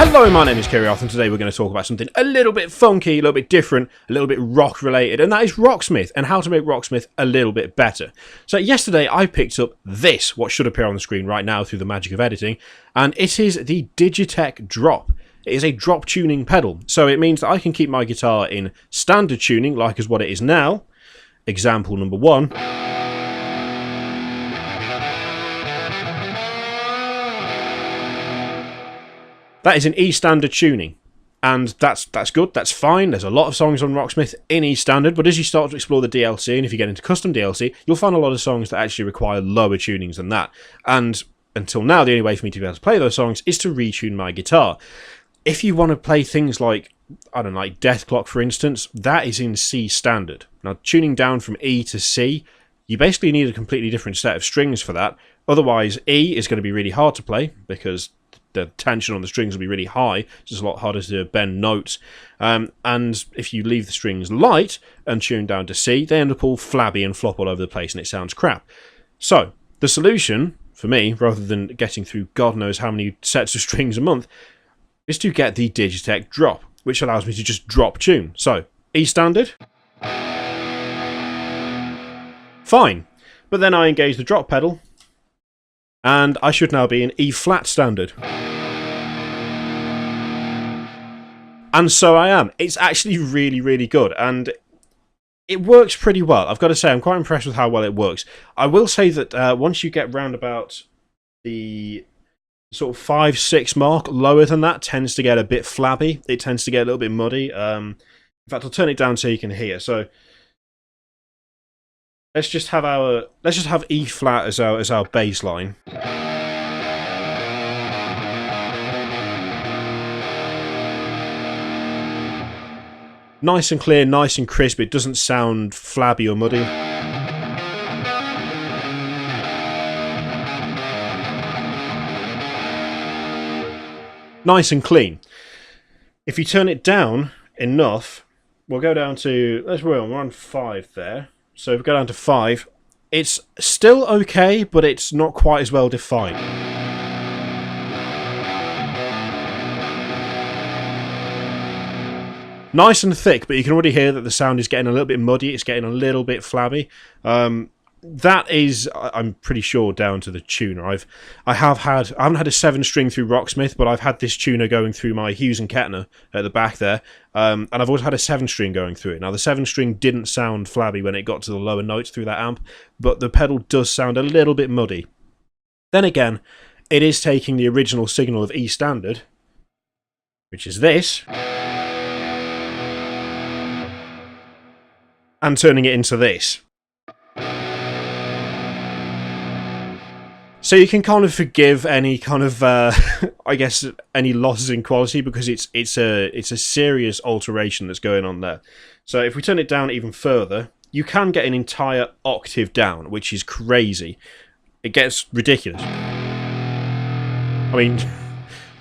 Hello, my name is Kiriath, and today we're going to talk about something a little bit funky, a little bit different, a little bit rock related, and that is Rocksmith, and how to make Rocksmith a little bit better. So yesterday I picked up this, what should appear on the screen right now through the magic of editing, and it is the Digitech Drop. It is a drop tuning pedal, so it means that I can keep my guitar in standard tuning, like is what it is now. Example number 1. That is an E standard tuning, and that's good, that's fine. There's a lot of songs on Rocksmith in E standard, but as you start to explore the DLC, and if you get into custom DLC, you'll find a lot of songs that actually require lower tunings than that. And until now, the only way for me to be able to play those songs is to retune my guitar. If you want to play things like, I don't know, like Death Clock, for instance, that is in C standard. Now, tuning down from E to C, you basically need a completely different set of strings for that. Otherwise, E is going to be really hard to play, because the tension on the strings will be really high, so it's a lot harder to bend notes. And if you leave the strings light and tune down to C, they end up all flabby and flop all over the place, and it sounds crap. So, the solution, for me, rather than getting through God knows how many sets of strings a month, is to get the Digitech Drop, which allows me to just drop tune. So, E standard. Fine. But then I engage the drop pedal, and I should now be in E flat standard. And so I am. It's actually really, really good, and it works pretty well. I've got to say, I'm quite impressed with how well it works. I will say that once you get round about the sort of 5-6 mark, lower than that tends to get a bit flabby. It tends to get a little bit muddy. In fact, I'll turn it down so you can hear. So let's just have E flat as our bass line. Nice and clear, nice and crisp. It doesn't sound flabby or muddy. Nice and clean. If you turn it down enough, we'll go down to, we're on 5 there. So if we go down to 5, it's still okay, but it's not quite as well defined. Nice and thick, but you can already hear that the sound is getting a little bit muddy, it's getting a little bit flabby. That is, I'm pretty sure, down to the tuner. I haven't had a 7-string through Rocksmith, but I've had this tuner going through my Hughes and Kettner at the back there, and I've always had a 7-string going through it. Now, the 7-string didn't sound flabby when it got to the lower notes through that amp, but the pedal does sound a little bit muddy. Then again, it is taking the original signal of E standard, which is this, and turning it into this. So you can kind of forgive any kind of, I guess, any losses in quality, because it's a serious alteration that's going on there. So if we turn it down even further, you can get an entire octave down, which is crazy. It gets ridiculous. I mean,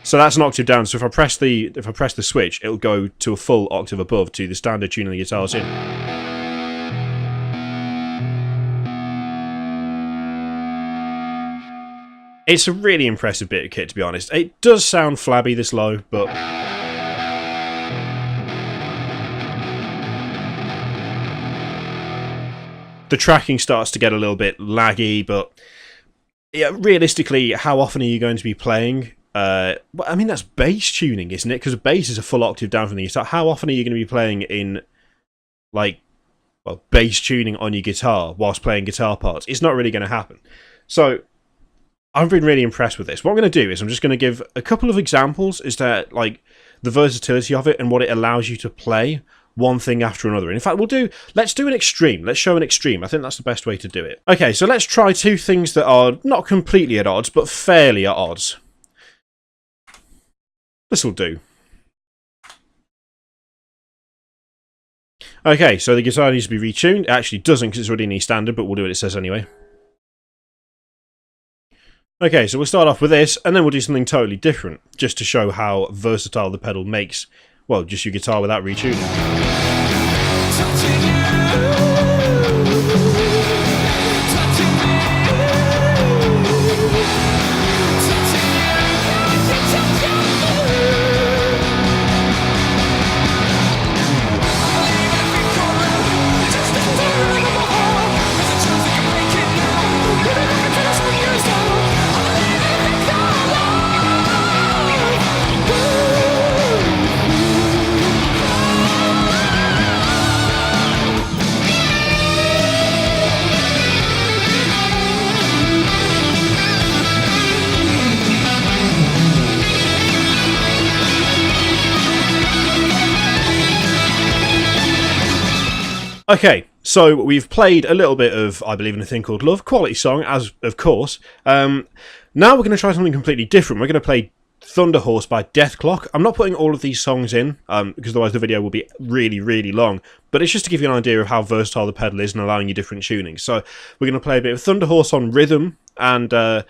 so that's an octave down. So if I press the switch, it'll go to a full octave above to the standard tuning the guitar's in. It's a really impressive bit of kit, to be honest. It does sound flabby this low, but the tracking starts to get a little bit laggy, but yeah, realistically, how often are you going to be playing? I mean, that's bass tuning, isn't it? Because bass is a full octave down from the guitar. How often are you going to be playing in, like, well, bass tuning on your guitar whilst playing guitar parts? It's not really going to happen. So I've been really impressed with this. What I'm going to do is I'm just going to give a couple of examples as to, like, the versatility of it and what it allows you to play one thing after another. And in fact, let's do an extreme. Let's show an extreme. I think that's the best way to do it. Okay, so let's try 2 things that are not completely at odds, but fairly at odds. This will do. Okay, so the guitar needs to be retuned. It actually doesn't, because it's already in E standard, but we'll do what it says anyway. Okay, so we'll start off with this, and then we'll do something totally different, just to show how versatile the pedal makes, well, just your guitar without retuning. Okay, so we've played a little bit of I Believe in a Thing Called Love, quality song, as of course. Now we're going to try something completely different. We're going to play Thunder Horse by Death Clock. I'm not putting all of these songs in, because otherwise the video will be really, really long, but it's just to give you an idea of how versatile the pedal is and allowing you different tunings. So we're going to play a bit of Thunder Horse on rhythm, and we're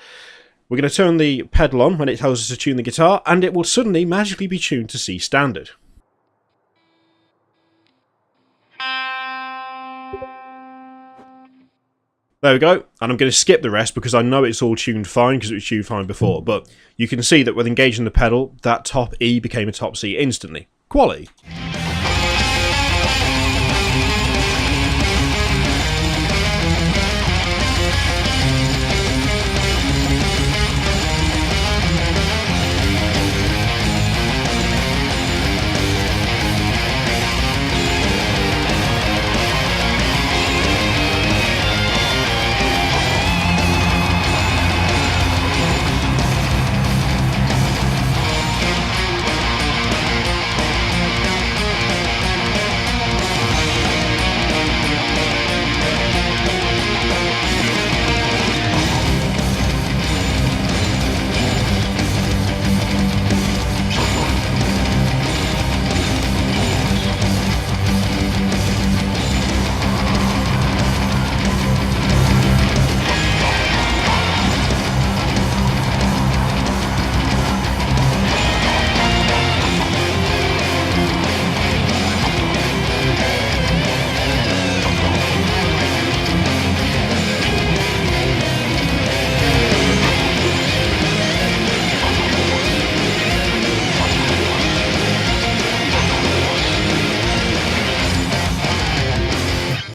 going to turn the pedal on when it tells us to tune the guitar, and it will suddenly magically be tuned to C standard. There we go, and I'm going to skip the rest because I know it's all tuned fine because it was tuned fine before, but you can see that with engaging the pedal, that top E became a top C instantly. Quality.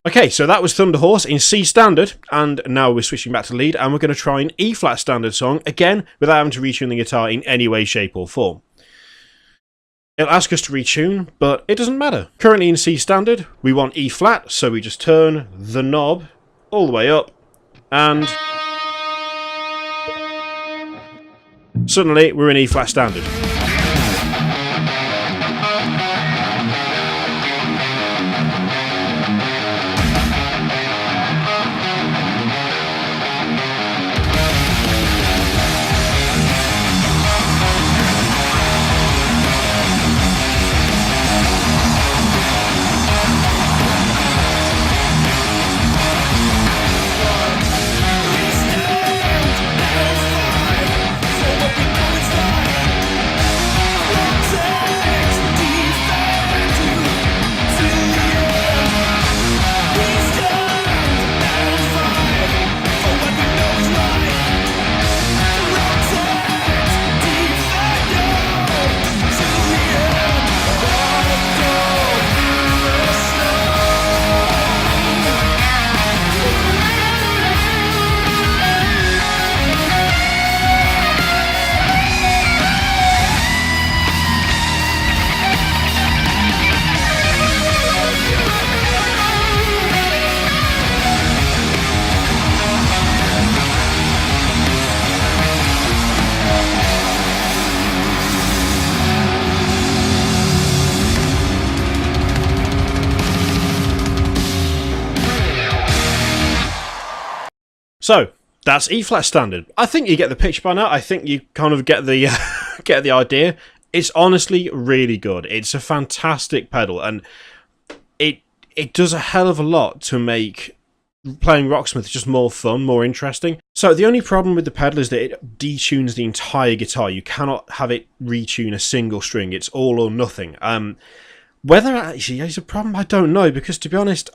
Okay, so that was Thunder Horse in C standard, and now we're switching back to lead, and we're going to try an E flat standard song, again, without having to retune the guitar in any way, shape or form. It'll ask us to retune, but it doesn't matter. Currently in C standard, we want E flat, so we just turn the knob all the way up, and suddenly we're in E flat standard. So, that's E flat standard. I think you get the picture by now. I think you kind of get the get the idea. It's honestly really good. It's a fantastic pedal, and it does a hell of a lot to make playing Rocksmith just more fun, more interesting. So the only problem with the pedal is that it detunes the entire guitar. You cannot have it retune a single string. It's all or nothing. Whether actually is a problem, I don't know, because to be honest,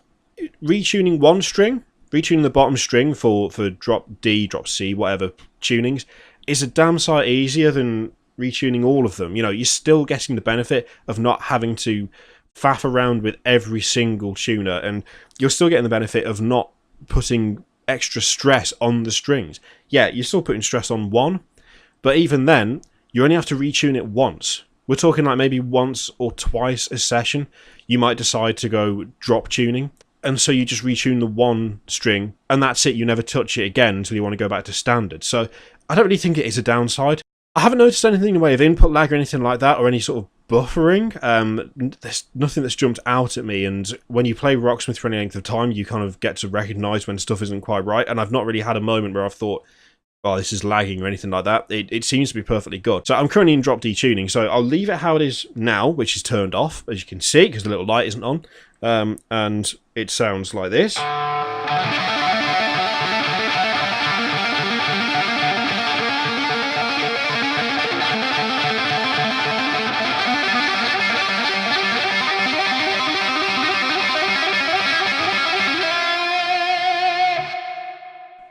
retuning one string, retuning the bottom string for drop D, drop C, whatever tunings, is a damn sight easier than retuning all of them. You know, you're still getting the benefit of not having to faff around with every single tuner, and you're still getting the benefit of not putting extra stress on the strings. Yeah, you're still putting stress on one, but even then, you only have to retune it once. We're talking like maybe once or twice a session. You might decide to go drop tuning, and so you just retune the one string, and that's it. You never touch it again until you want to go back to standard. So I don't really think it is a downside. I haven't noticed anything in the way of input lag or anything like that, or any sort of buffering. There's nothing that's jumped out at me, and when you play Rocksmith for any length of time, you kind of get to recognise when stuff isn't quite right, and I've not really had a moment where I've thought, oh, this is lagging or anything like that. It seems to be perfectly good. So I'm currently in drop detuning, so I'll leave it how it is now, which is turned off, as you can see, because the little light isn't on, and it sounds like this.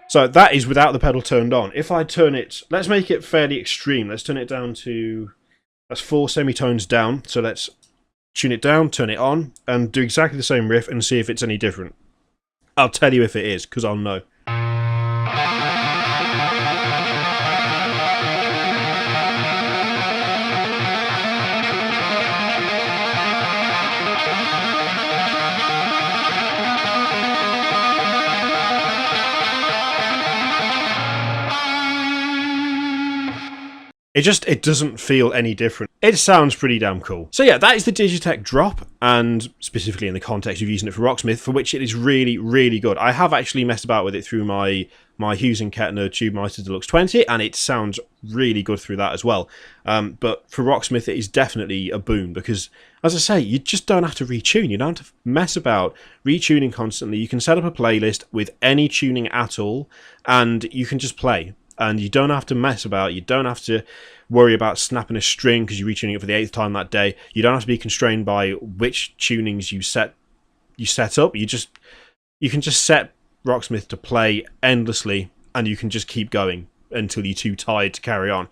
So that is without the pedal turned on. If I turn it, let's make it fairly extreme. Let's turn it down to, that's 4 semitones down. So let's tune it down, turn it on, and do exactly the same riff and see if it's any different. I'll tell you if it is, because I'll know. It doesn't feel any different. It sounds pretty damn cool. So yeah, that is the Digitech drop, and specifically in the context of using it for Rocksmith, for which it is really, really good. I have actually messed about with it through my Hughes & Kettner Tube Meister Deluxe 20, and it sounds really good through that as well. But for Rocksmith, it is definitely a boon, because, as I say, you just don't have to retune. You don't have to mess about retuning constantly. You can set up a playlist with any tuning at all, and you can just play. And you don't have to mess about. You don't have to worry about snapping a string because you're retuning it for the 8th time that day. You don't have to be constrained by which tunings you set up. You can just set Rocksmith to play endlessly, and you can just keep going until you're too tired to carry on.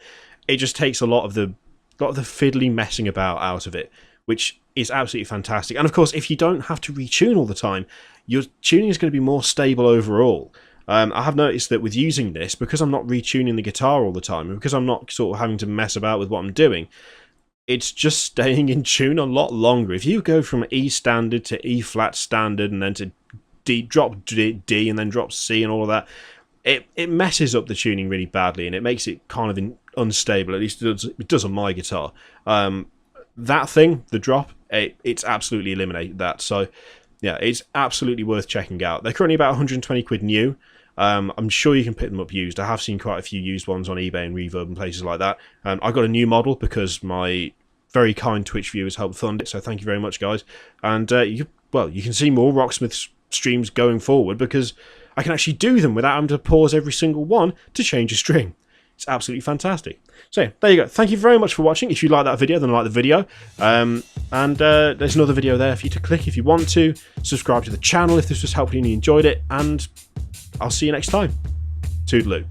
It just takes a lot of the fiddly messing about out of it, which is absolutely fantastic. And of course, if you don't have to retune all the time, your tuning is going to be more stable overall. I have noticed that with using this, because I'm not retuning the guitar all the time, and because I'm not sort of having to mess about with what I'm doing, it's just staying in tune a lot longer. If you go from E standard to E flat standard and then to drop D and then drop C and all of that, it messes up the tuning really badly, and it makes it kind of unstable. At least it does on my guitar. That thing, the drop, it's absolutely eliminated that. So yeah, it's absolutely worth checking out. They're currently about 120 quid new. I'm sure you can pick them up used. I have seen quite a few used ones on eBay and Reverb and places like that. I got a new model because my very kind Twitch viewers helped fund it, so thank you very much, guys. And you can see more Rocksmith streams going forward because I can actually do them without having to pause every single one to change a string. It's absolutely fantastic. So there you go. Thank you very much for watching. If you like that video, then like the video. And there's another video there for you to click if you want to. Subscribe to the channel if this was helpful and you enjoyed it. And I'll see you next time. Toodaloo.